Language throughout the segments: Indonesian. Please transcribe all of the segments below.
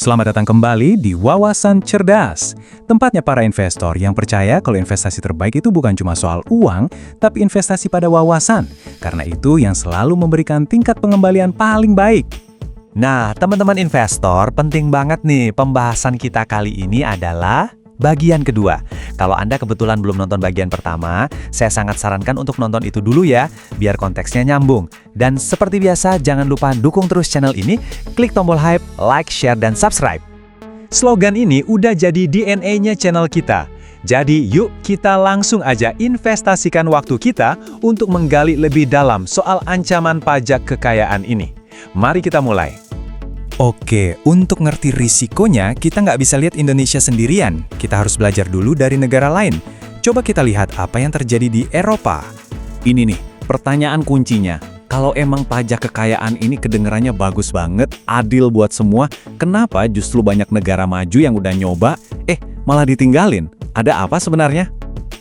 Selamat datang kembali di Wawasan Cerdas, tempatnya para investor yang percaya kalau investasi terbaik itu bukan cuma soal uang, tapi investasi pada wawasan. Karena itu yang selalu memberikan tingkat pengembalian paling baik. Nah, teman-teman investor, penting banget nih pembahasan kita kali ini adalah bagian kedua. Kalau Anda kebetulan belum nonton bagian pertama, saya sangat sarankan untuk nonton itu dulu ya, biar konteksnya nyambung. Dan seperti biasa, jangan lupa dukung terus channel ini, klik tombol hype, like, share, dan subscribe. Slogan ini udah jadi DNA-nya channel kita. Jadi yuk kita langsung aja investasikan waktu kita untuk menggali lebih dalam soal ancaman pajak kekayaan ini. Mari kita mulai. Oke, untuk ngerti risikonya, kita nggak bisa lihat Indonesia sendirian. Kita harus belajar dulu dari negara lain. Coba kita lihat apa yang terjadi di Eropa. Ini nih, pertanyaan kuncinya. Kalau emang pajak kekayaan ini kedengarannya bagus banget, adil buat semua, kenapa justru banyak negara maju yang udah nyoba, malah ditinggalin? Ada apa sebenarnya?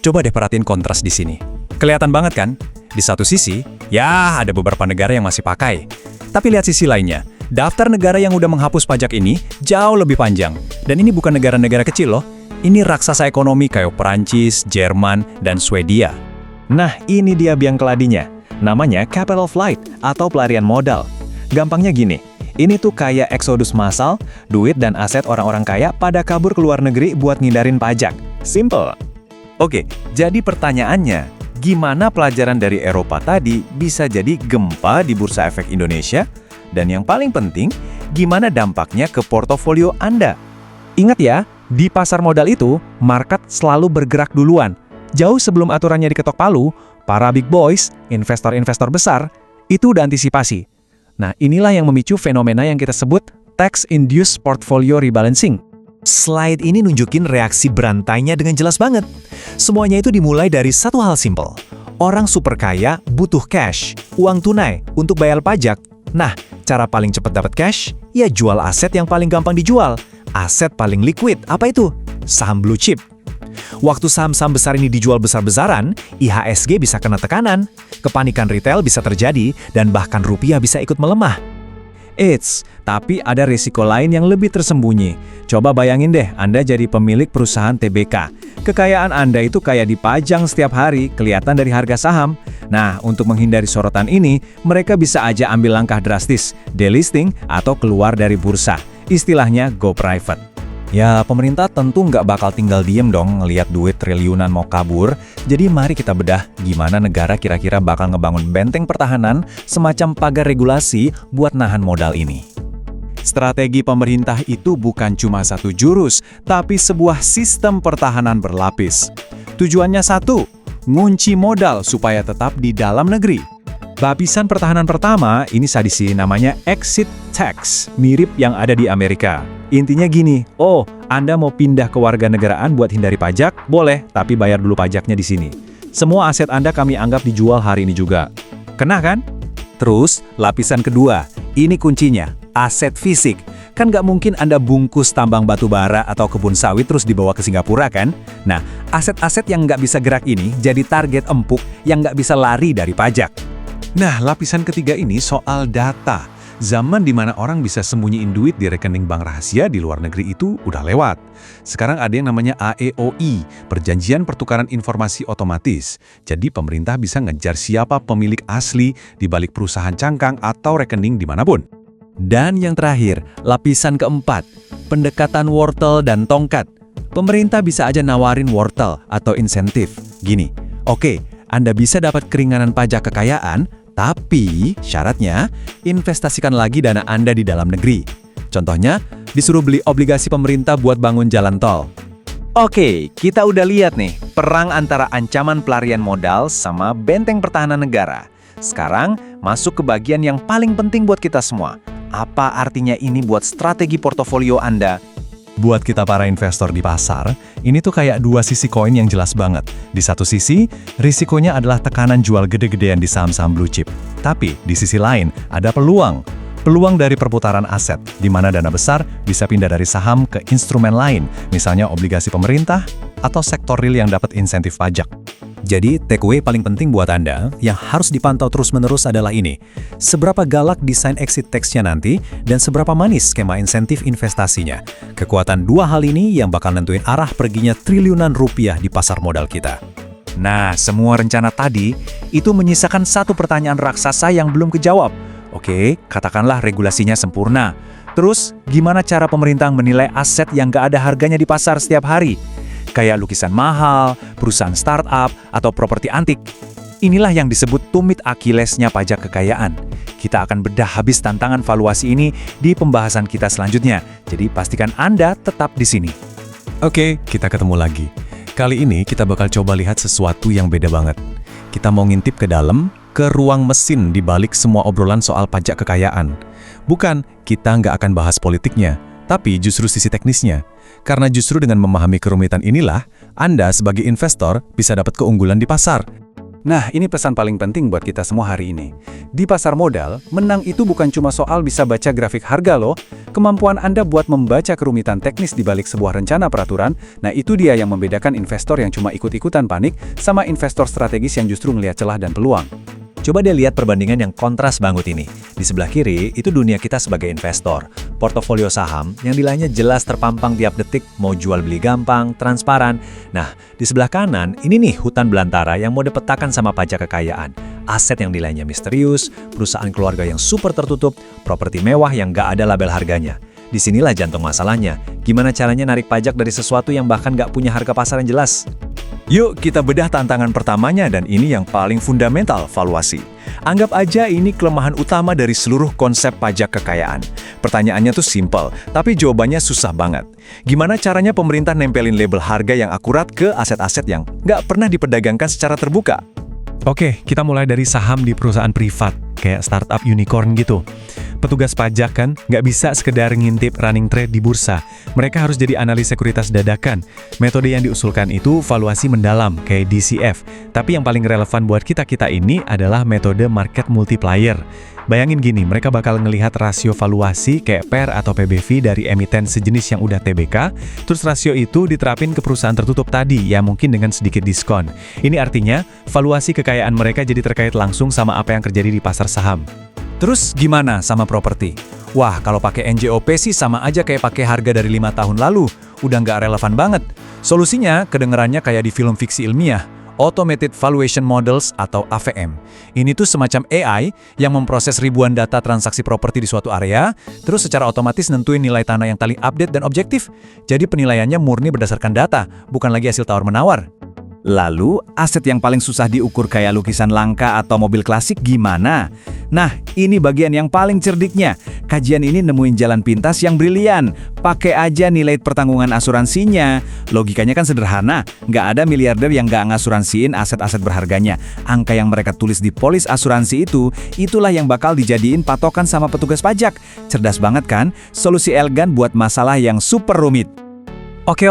Coba deh perhatiin kontras di sini. Kelihatan banget kan? Di satu sisi, ya ada beberapa negara yang masih pakai. Tapi lihat sisi lainnya. Daftar negara yang udah menghapus pajak ini jauh lebih panjang. Dan ini bukan negara-negara kecil loh. Ini raksasa ekonomi kayak Perancis, Jerman, dan Swedia. Nah, ini dia biang keladinya. Namanya capital flight atau pelarian modal. Gampangnya gini, ini tuh kayak eksodus massal, duit dan aset orang-orang kaya pada kabur ke luar negeri buat ngindarin pajak. Simple. Oke, jadi pertanyaannya, gimana pelajaran dari Eropa tadi bisa jadi gempa di Bursa Efek Indonesia? Dan yang paling penting, gimana dampaknya ke portofolio Anda? Ingat ya, di pasar modal itu, market selalu bergerak duluan. Jauh sebelum aturannya diketok palu, para big boys, investor-investor besar, itu udah antisipasi. Nah, inilah yang memicu fenomena yang kita sebut tax-induced portfolio rebalancing. Slide ini nunjukin reaksi berantainya dengan jelas banget. Semuanya itu dimulai dari satu hal simple. Orang super kaya butuh cash, uang tunai, untuk bayar pajak. Nah, cara paling cepat dapat cash, ya jual aset yang paling gampang dijual. Aset paling liquid, apa itu? Saham blue chip. Waktu saham-saham besar ini dijual besar-besaran, IHSG bisa kena tekanan, kepanikan retail bisa terjadi, dan bahkan rupiah bisa ikut melemah. Tapi ada risiko lain yang lebih tersembunyi. Coba bayangin deh, Anda jadi pemilik perusahaan TBK. Kekayaan Anda itu kayak dipajang setiap hari, kelihatan dari harga saham. Nah, untuk menghindari sorotan ini, mereka bisa aja ambil langkah drastis, delisting atau keluar dari bursa. Istilahnya go private. Ya, pemerintah tentu nggak bakal tinggal diem dong ngelihat duit triliunan mau kabur. Jadi mari kita bedah gimana negara kira-kira bakal ngebangun benteng pertahanan semacam pagar regulasi buat nahan modal ini. Strategi pemerintah itu bukan cuma satu jurus, tapi sebuah sistem pertahanan berlapis. Tujuannya satu, ngunci modal supaya tetap di dalam negeri. Lapisan pertahanan pertama, ini sadisi namanya exit tax, mirip yang ada di Amerika. Intinya gini, Anda mau pindah ke warga negaraan buat hindari pajak? Boleh, tapi bayar dulu pajaknya di sini. Semua aset Anda kami anggap dijual hari ini juga. Kena kan? Terus, lapisan kedua, ini kuncinya, aset fisik. Kan nggak mungkin Anda bungkus tambang batu bara atau kebun sawit terus dibawa ke Singapura kan? Nah, aset-aset yang nggak bisa gerak ini jadi target empuk yang nggak bisa lari dari pajak. Nah, lapisan ketiga ini soal data. Zaman di mana orang bisa sembunyiin duit di rekening bank rahasia di luar negeri itu udah lewat. Sekarang ada yang namanya AEOI, Perjanjian Pertukaran Informasi Otomatis. Jadi pemerintah bisa ngejar siapa pemilik asli di balik perusahaan cangkang atau rekening dimanapun. Dan yang terakhir, lapisan keempat, pendekatan wortel dan tongkat. Pemerintah bisa aja nawarin wortel atau insentif. Gini, oke, Anda bisa dapat keringanan pajak kekayaan, tapi syaratnya, investasikan lagi dana Anda di dalam negeri. Contohnya, disuruh beli obligasi pemerintah buat bangun jalan tol. Oke, kita udah lihat nih, perang antara ancaman pelarian modal sama benteng pertahanan negara. Sekarang, masuk ke bagian yang paling penting buat kita semua. Apa artinya ini buat strategi portofolio Anda? Buat kita para investor di pasar, ini tuh kayak dua sisi koin yang jelas banget. Di satu sisi, risikonya adalah tekanan jual gede-gedean di saham-saham blue chip. Tapi di sisi lain, ada peluang. Peluang dari perputaran aset, di mana dana besar bisa pindah dari saham ke instrumen lain, misalnya obligasi pemerintah, atau sektor real yang dapat insentif pajak. Jadi, takeaway paling penting buat Anda yang harus dipantau terus-menerus adalah ini. Seberapa galak desain exit tax-nya nanti, dan seberapa manis skema insentif investasinya. Kekuatan dua hal ini yang bakal nentuin arah perginya triliunan rupiah di pasar modal kita. Nah, semua rencana tadi itu menyisakan satu pertanyaan raksasa yang belum kejawab. Oke, katakanlah regulasinya sempurna. Terus, gimana cara pemerintah menilai aset yang gak ada harganya di pasar setiap hari? Kayak lukisan mahal, perusahaan startup, atau properti antik. Inilah yang disebut tumit Akilesnya pajak kekayaan. Kita akan bedah habis tantangan valuasi ini di pembahasan kita selanjutnya. Jadi pastikan Anda tetap di sini. Oke, kita ketemu lagi. Kali ini kita bakal coba lihat sesuatu yang beda banget. Kita mau ngintip ke dalam, ke ruang mesin di balik semua obrolan soal pajak kekayaan. Bukan, kita nggak akan bahas politiknya, tapi justru sisi teknisnya. Karena justru dengan memahami kerumitan inilah, Anda sebagai investor bisa dapat keunggulan di pasar. Nah, ini pesan paling penting buat kita semua hari ini. Di pasar modal, menang itu bukan cuma soal bisa baca grafik harga loh. Kemampuan Anda buat membaca kerumitan teknis di balik sebuah rencana peraturan, nah itu dia yang membedakan investor yang cuma ikut-ikutan panik sama investor strategis yang justru melihat celah dan peluang. Coba deh lihat perbandingan yang kontras banget ini. Di sebelah kiri, itu dunia kita sebagai investor. Portofolio saham yang nilainya jelas terpampang tiap detik, mau jual beli gampang, transparan. Nah, di sebelah kanan, ini nih hutan belantara yang mode petakan sama pajak kekayaan. Aset yang nilainya misterius, perusahaan keluarga yang super tertutup, properti mewah yang nggak ada label harganya. Disinilah jantung masalahnya. Gimana caranya narik pajak dari sesuatu yang bahkan nggak punya harga pasar yang jelas? Yuk kita bedah tantangan pertamanya dan ini yang paling fundamental, valuasi. Anggap aja ini kelemahan utama dari seluruh konsep pajak kekayaan. Pertanyaannya tuh simple, tapi jawabannya susah banget. Gimana caranya pemerintah nempelin label harga yang akurat ke aset-aset yang nggak pernah diperdagangkan secara terbuka? Oke, kita mulai dari saham di perusahaan privat, kayak startup unicorn gitu. Petugas pajak kan nggak bisa sekedar ngintip running trade di bursa. Mereka harus jadi analis sekuritas dadakan. Metode yang diusulkan itu valuasi mendalam, kayak DCF. Tapi yang paling relevan buat kita-kita ini adalah metode market multiplier. Bayangin gini, mereka bakal ngelihat rasio valuasi kayak PER atau PBV dari emiten sejenis yang udah TBK, terus rasio itu diterapin ke perusahaan tertutup tadi, ya mungkin dengan sedikit diskon. Ini artinya, valuasi kekayaan mereka jadi terkait langsung sama apa yang terjadi di pasar saham. Terus gimana sama properti? Wah, kalau pakai NJOP sih sama aja kayak pakai harga dari 5 tahun lalu. Udah nggak relevan banget. Solusinya kedengerannya kayak di film fiksi ilmiah, Automated Valuation Models atau AVM. Ini tuh semacam AI yang memproses ribuan data transaksi properti di suatu area, terus secara otomatis nentuin nilai tanah yang paling update dan objektif. Jadi penilaiannya murni berdasarkan data, bukan lagi hasil tawar-menawar. Lalu, aset yang paling susah diukur kayak lukisan langka atau mobil klasik gimana? Nah, ini bagian yang paling cerdiknya. Kajian ini nemuin jalan pintas yang brilian. Pakai aja nilai pertanggungan asuransinya. Logikanya kan sederhana. Nggak ada miliarder yang nggak ngasuransiin aset-aset berharganya. Angka yang mereka tulis di polis asuransi itu, itulah yang bakal dijadiin patokan sama petugas pajak. Cerdas banget kan? Solusi elegan buat masalah yang super rumit. Oke.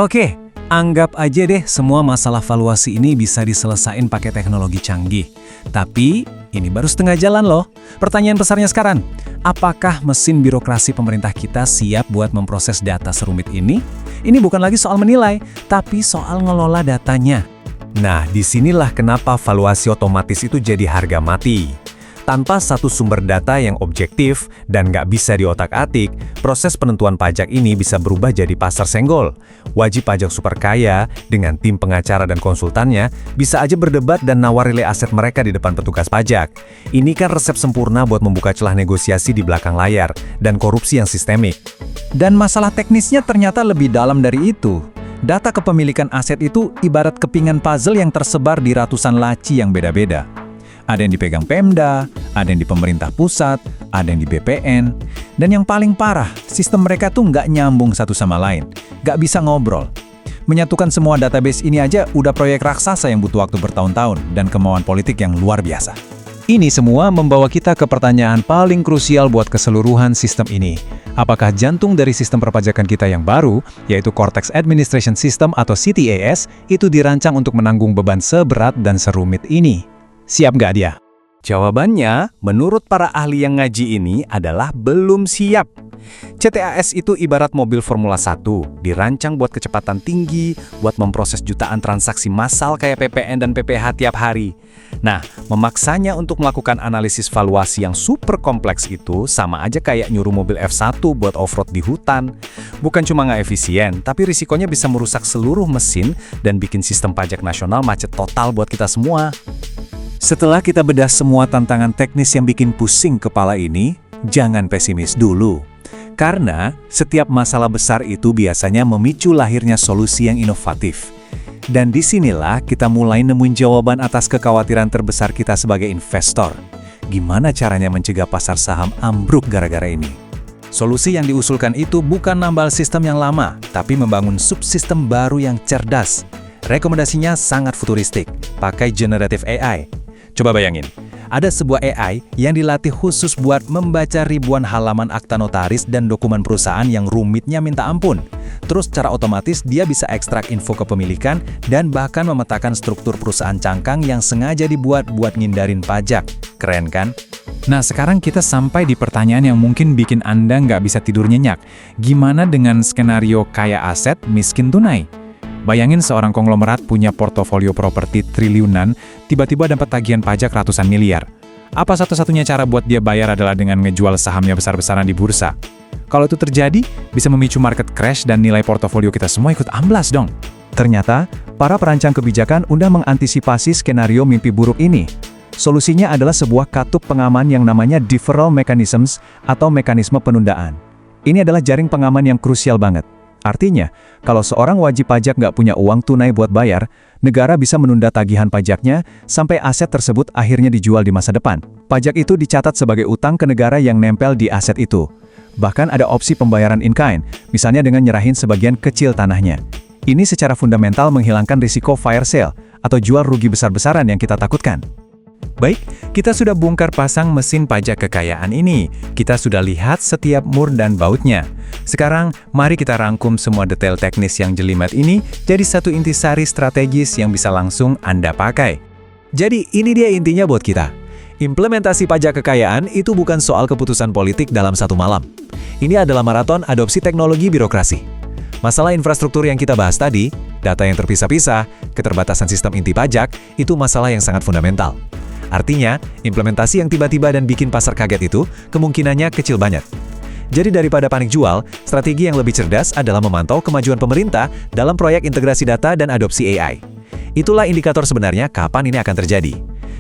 Anggap aja deh semua masalah valuasi ini bisa diselesain pakai teknologi canggih. Tapi, ini baru setengah jalan loh. Pertanyaan besarnya sekarang, apakah mesin birokrasi pemerintah kita siap buat memproses data serumit ini? Ini bukan lagi soal menilai, tapi soal ngelola datanya. Nah, disinilah kenapa valuasi otomatis itu jadi harga mati. Tanpa satu sumber data yang objektif dan nggak bisa diotak-atik, proses penentuan pajak ini bisa berubah jadi pasar senggol. Wajib pajak super kaya dengan tim pengacara dan konsultannya bisa aja berdebat dan nawar nilai aset mereka di depan petugas pajak. Ini kan resep sempurna buat membuka celah negosiasi di belakang layar dan korupsi yang sistemik. Dan masalah teknisnya ternyata lebih dalam dari itu. Data kepemilikan aset itu ibarat kepingan puzzle yang tersebar di ratusan laci yang beda-beda. Ada yang dipegang Pemda, ada yang di pemerintah pusat, ada yang di BPN. Dan yang paling parah, sistem mereka tuh nggak nyambung satu sama lain. Nggak bisa ngobrol. Menyatukan semua database ini aja udah proyek raksasa yang butuh waktu bertahun-tahun dan kemauan politik yang luar biasa. Ini semua membawa kita ke pertanyaan paling krusial buat keseluruhan sistem ini. Apakah jantung dari sistem perpajakan kita yang baru, yaitu Cortex Administration System atau CTAS, itu dirancang untuk menanggung beban seberat dan serumit ini? Siap nggak dia? Jawabannya, menurut para ahli yang ngaji ini adalah belum siap. CTAS itu ibarat mobil Formula 1, dirancang buat kecepatan tinggi, buat memproses jutaan transaksi massal kayak PPN dan PPH tiap hari. Nah, memaksanya untuk melakukan analisis valuasi yang super kompleks itu sama aja kayak nyuruh mobil F1 buat off-road di hutan. Bukan cuma nggak efisien, tapi risikonya bisa merusak seluruh mesin dan bikin sistem pajak nasional macet total buat kita semua. Setelah kita bedah semua tantangan teknis yang bikin pusing kepala ini, jangan pesimis dulu. Karena setiap masalah besar itu biasanya memicu lahirnya solusi yang inovatif. Dan disinilah kita mulai nemuin jawaban atas kekhawatiran terbesar kita sebagai investor. Gimana caranya mencegah pasar saham ambruk gara-gara ini? Solusi yang diusulkan itu bukan nambal sistem yang lama, tapi membangun subsistem baru yang cerdas. Rekomendasinya sangat futuristik, pakai generative AI. Coba bayangin, ada sebuah AI yang dilatih khusus buat membaca ribuan halaman akta notaris dan dokumen perusahaan yang rumitnya minta ampun. Terus secara otomatis dia bisa ekstrak info kepemilikan dan bahkan memetakan struktur perusahaan cangkang yang sengaja dibuat buat ngindarin pajak. Keren kan? Nah, sekarang kita sampai di pertanyaan yang mungkin bikin Anda nggak bisa tidur nyenyak. Gimana dengan skenario kaya aset, miskin tunai? Bayangin seorang konglomerat punya portofolio properti triliunan, tiba-tiba dapat tagihan pajak ratusan miliar. Apa satu-satunya cara buat dia bayar adalah dengan ngejual sahamnya besar-besaran di bursa? Kalau itu terjadi, bisa memicu market crash dan nilai portofolio kita semua ikut amblas dong. Ternyata, para perancang kebijakan udah mengantisipasi skenario mimpi buruk ini. Solusinya adalah sebuah katup pengaman yang namanya deferral mechanisms atau mekanisme penundaan. Ini adalah jaring pengaman yang krusial banget. Artinya, kalau seorang wajib pajak nggak punya uang tunai buat bayar, negara bisa menunda tagihan pajaknya sampai aset tersebut akhirnya dijual di masa depan. Pajak itu dicatat sebagai utang ke negara yang nempel di aset itu. Bahkan ada opsi pembayaran in-kind, misalnya dengan nyerahin sebagian kecil tanahnya. Ini secara fundamental menghilangkan risiko fire sale atau jual rugi besar-besaran yang kita takutkan. Baik, kita sudah bongkar pasang mesin pajak kekayaan ini. Kita sudah lihat setiap mur dan bautnya. Sekarang, mari kita rangkum semua detail teknis yang jelimet ini jadi satu intisari strategis yang bisa langsung Anda pakai. Jadi ini dia intinya buat kita. Implementasi pajak kekayaan itu bukan soal keputusan politik dalam satu malam. Ini adalah maraton adopsi teknologi birokrasi. Masalah infrastruktur yang kita bahas tadi, data yang terpisah-pisah, keterbatasan sistem inti pajak, itu masalah yang sangat fundamental. Artinya, implementasi yang tiba-tiba dan bikin pasar kaget itu kemungkinannya kecil banget. Jadi daripada panik jual, strategi yang lebih cerdas adalah memantau kemajuan pemerintah dalam proyek integrasi data dan adopsi AI. Itulah indikator sebenarnya kapan ini akan terjadi.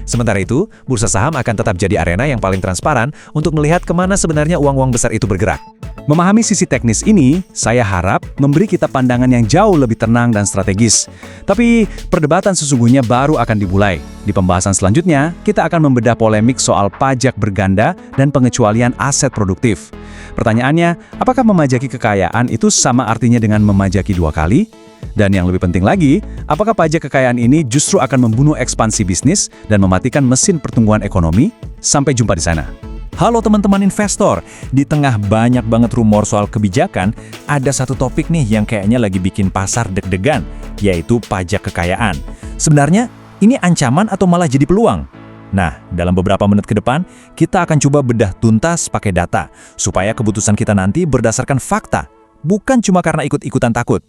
Sementara itu, bursa saham akan tetap jadi arena yang paling transparan untuk melihat kemana sebenarnya uang-uang besar itu bergerak. Memahami sisi teknis ini, saya harap memberi kita pandangan yang jauh lebih tenang dan strategis. Tapi, perdebatan sesungguhnya baru akan dimulai. Di pembahasan selanjutnya, kita akan membedah polemik soal pajak berganda dan pengecualian aset produktif. Pertanyaannya, apakah memajaki kekayaan itu sama artinya dengan memajaki dua kali? Dan yang lebih penting lagi, apakah pajak kekayaan ini justru akan membunuh ekspansi bisnis dan mematikan mesin pertumbuhan ekonomi? Sampai jumpa di sana. Halo teman-teman investor, di tengah banyak banget rumor soal kebijakan, ada satu topik nih yang kayaknya lagi bikin pasar deg-degan, yaitu pajak kekayaan. Sebenarnya, ini ancaman atau malah jadi peluang? Nah, dalam beberapa menit ke depan, kita akan coba bedah tuntas pakai data, supaya keputusan kita nanti berdasarkan fakta, bukan cuma karena ikut-ikutan takut.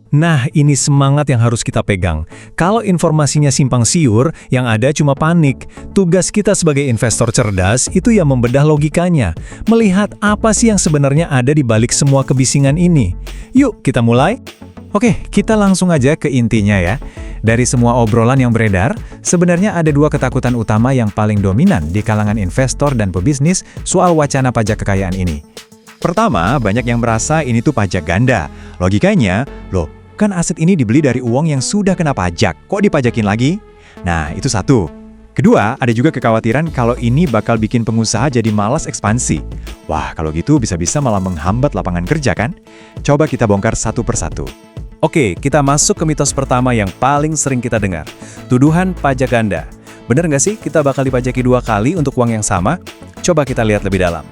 Nah, ini semangat yang harus kita pegang. Kalau informasinya simpang siur, yang ada cuma panik. Tugas kita sebagai investor cerdas itu ya membedah logikanya. Melihat apa sih yang sebenarnya ada di balik semua kebisingan ini. Yuk, kita mulai. Oke, kita langsung aja ke intinya ya. Dari semua obrolan yang beredar, sebenarnya ada dua ketakutan utama yang paling dominan di kalangan investor dan pebisnis soal wacana pajak kekayaan ini. Pertama, banyak yang merasa ini tuh pajak ganda. Logikanya, loh, kan aset ini dibeli dari uang yang sudah kena pajak, kok dipajakin lagi? Nah, itu satu. Kedua, ada juga kekhawatiran kalau ini bakal bikin pengusaha jadi malas ekspansi. Wah, kalau gitu bisa-bisa malah menghambat lapangan kerja kan? Coba kita bongkar satu persatu. Oke, kita masuk ke mitos pertama yang paling sering kita dengar. Tuduhan pajak ganda. Bener nggak sih kita bakal dipajaki dua kali untuk uang yang sama? Coba kita lihat lebih dalam.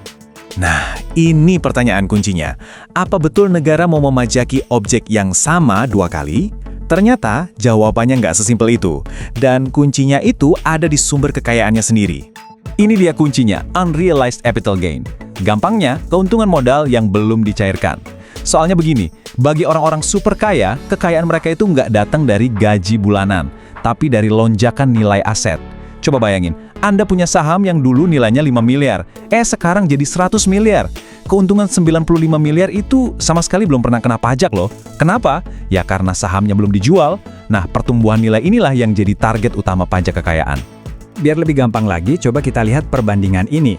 Nah, ini pertanyaan kuncinya. Apa betul negara mau memajaki objek yang sama dua kali? Ternyata jawabannya nggak sesimpel itu. Dan kuncinya itu ada di sumber kekayaannya sendiri. Ini dia kuncinya, unrealized capital gain. Gampangnya, keuntungan modal yang belum dicairkan. Soalnya begini, bagi orang-orang super kaya, kekayaan mereka itu nggak datang dari gaji bulanan, tapi dari lonjakan nilai aset. Coba bayangin, Anda punya saham yang dulu nilainya 5 miliar, sekarang jadi 100 miliar. Keuntungan 95 miliar itu sama sekali belum pernah kena pajak loh. Kenapa? Ya karena sahamnya belum dijual. Nah, pertumbuhan nilai inilah yang jadi target utama pajak kekayaan. Biar lebih gampang lagi, coba kita lihat perbandingan ini.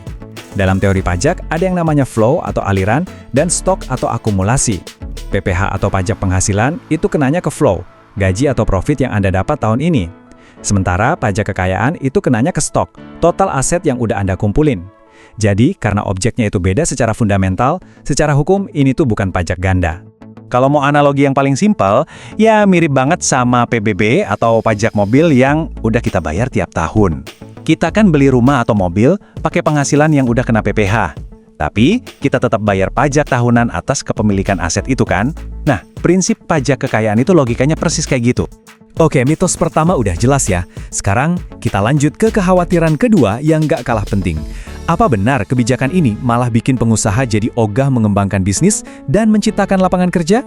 Dalam teori pajak, ada yang namanya flow atau aliran dan stok atau akumulasi. PPh atau pajak penghasilan itu kenanya ke flow, gaji atau profit yang Anda dapat tahun ini. Sementara pajak kekayaan itu kenanya ke stok, total aset yang udah Anda kumpulin. Jadi, karena objeknya itu beda secara fundamental, secara hukum ini tuh bukan pajak ganda. Kalau mau analogi yang paling simpel, ya mirip banget sama PBB atau pajak mobil yang udah kita bayar tiap tahun. Kita kan beli rumah atau mobil pakai penghasilan yang udah kena PPh. Tapi, kita tetap bayar pajak tahunan atas kepemilikan aset itu kan? Nah, prinsip pajak kekayaan itu logikanya persis kayak gitu. Oke, mitos pertama udah jelas ya. Sekarang, kita lanjut ke kekhawatiran kedua yang nggak kalah penting. Apa benar kebijakan ini malah bikin pengusaha jadi ogah mengembangkan bisnis dan menciptakan lapangan kerja?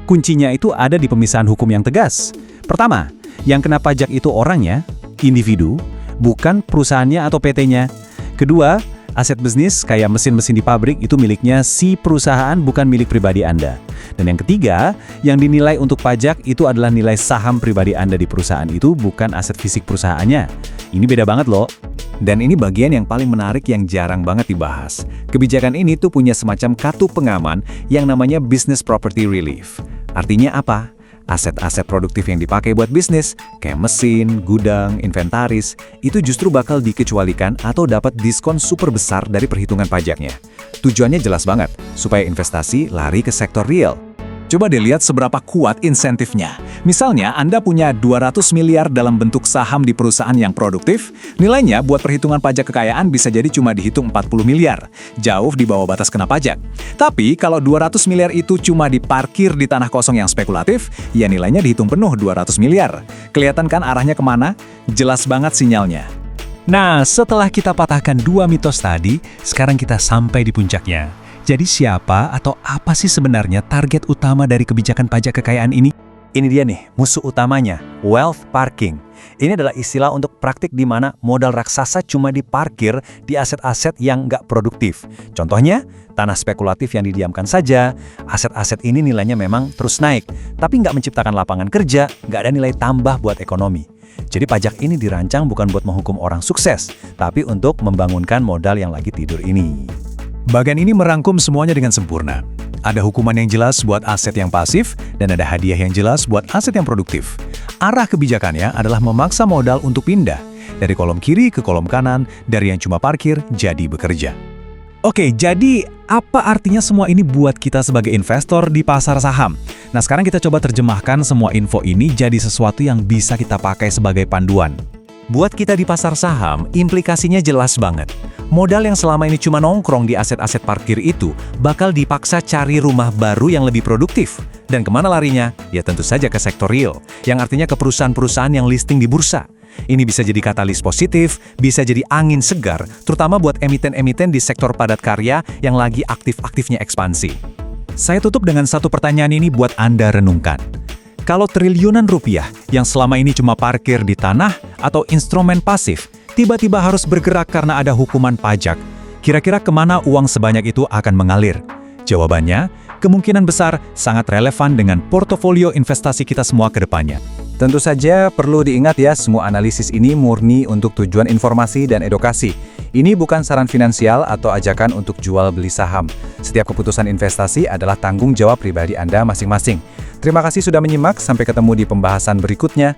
Kuncinya itu ada di pemisahan hukum yang tegas. Pertama, yang kena pajak itu orangnya, individu, bukan perusahaannya atau PT-nya. Kedua, aset bisnis kayak mesin-mesin di pabrik itu miliknya si perusahaan, bukan milik pribadi Anda. Dan yang ketiga, yang dinilai untuk pajak itu adalah nilai saham pribadi Anda di perusahaan itu, bukan aset fisik perusahaannya. Ini beda banget loh. Dan ini bagian yang paling menarik yang jarang banget dibahas. Kebijakan ini tuh punya semacam kartu pengaman yang namanya Business Property Relief. Artinya apa? Aset-aset produktif yang dipakai buat bisnis, kayak mesin, gudang, inventaris, itu justru bakal dikecualikan atau dapat diskon super besar dari perhitungan pajaknya. Tujuannya jelas banget, supaya investasi lari ke sektor real. Coba deh lihat seberapa kuat insentifnya. Misalnya, Anda punya 200 miliar dalam bentuk saham di perusahaan yang produktif, nilainya buat perhitungan pajak kekayaan bisa jadi cuma dihitung 40 miliar, jauh di bawah batas kena pajak. Tapi, kalau 200 miliar itu cuma diparkir di tanah kosong yang spekulatif, ya nilainya dihitung penuh 200 miliar. Kelihatan kan arahnya kemana? Jelas banget sinyalnya. Nah, setelah kita patahkan dua mitos tadi, sekarang kita sampai di puncaknya. Jadi siapa atau apa sih sebenarnya target utama dari kebijakan pajak kekayaan ini? Ini dia nih, musuh utamanya, wealth parking. Ini adalah istilah untuk praktik di mana modal raksasa cuma diparkir di aset-aset yang nggak produktif. Contohnya, tanah spekulatif yang didiamkan saja, aset-aset ini nilainya memang terus naik, tapi nggak menciptakan lapangan kerja, nggak ada nilai tambah buat ekonomi. Jadi pajak ini dirancang bukan buat menghukum orang sukses, tapi untuk membangunkan modal yang lagi tidur ini. Bagian ini merangkum semuanya dengan sempurna. Ada hukuman yang jelas buat aset yang pasif, dan ada hadiah yang jelas buat aset yang produktif. Arah kebijakannya adalah memaksa modal untuk pindah, dari kolom kiri ke kolom kanan, dari yang cuma parkir jadi bekerja. Oke, jadi apa artinya semua ini buat kita sebagai investor di pasar saham? Nah, sekarang kita coba terjemahkan semua info ini jadi sesuatu yang bisa kita pakai sebagai panduan. Buat kita di pasar saham, implikasinya jelas banget. Modal yang selama ini cuma nongkrong di aset-aset parkir itu bakal dipaksa cari rumah baru yang lebih produktif. Dan kemana larinya? Ya tentu saja ke sektor real, yang artinya ke perusahaan-perusahaan yang listing di bursa. Ini bisa jadi katalis positif, bisa jadi angin segar, terutama buat emiten-emiten di sektor padat karya yang lagi aktif-aktifnya ekspansi. Saya tutup dengan satu pertanyaan ini buat Anda renungkan. Kalau triliunan rupiah yang selama ini cuma parkir di tanah atau instrumen pasif, tiba-tiba harus bergerak karena ada hukuman pajak, kira-kira kemana uang sebanyak itu akan mengalir? Jawabannya, kemungkinan besar sangat relevan dengan portofolio investasi kita semua ke depannya. Tentu saja perlu diingat ya, semua analisis ini murni untuk tujuan informasi dan edukasi. Ini bukan saran finansial atau ajakan untuk jual beli saham. Setiap keputusan investasi adalah tanggung jawab pribadi Anda masing-masing. Terima kasih sudah menyimak, sampai ketemu di pembahasan berikutnya.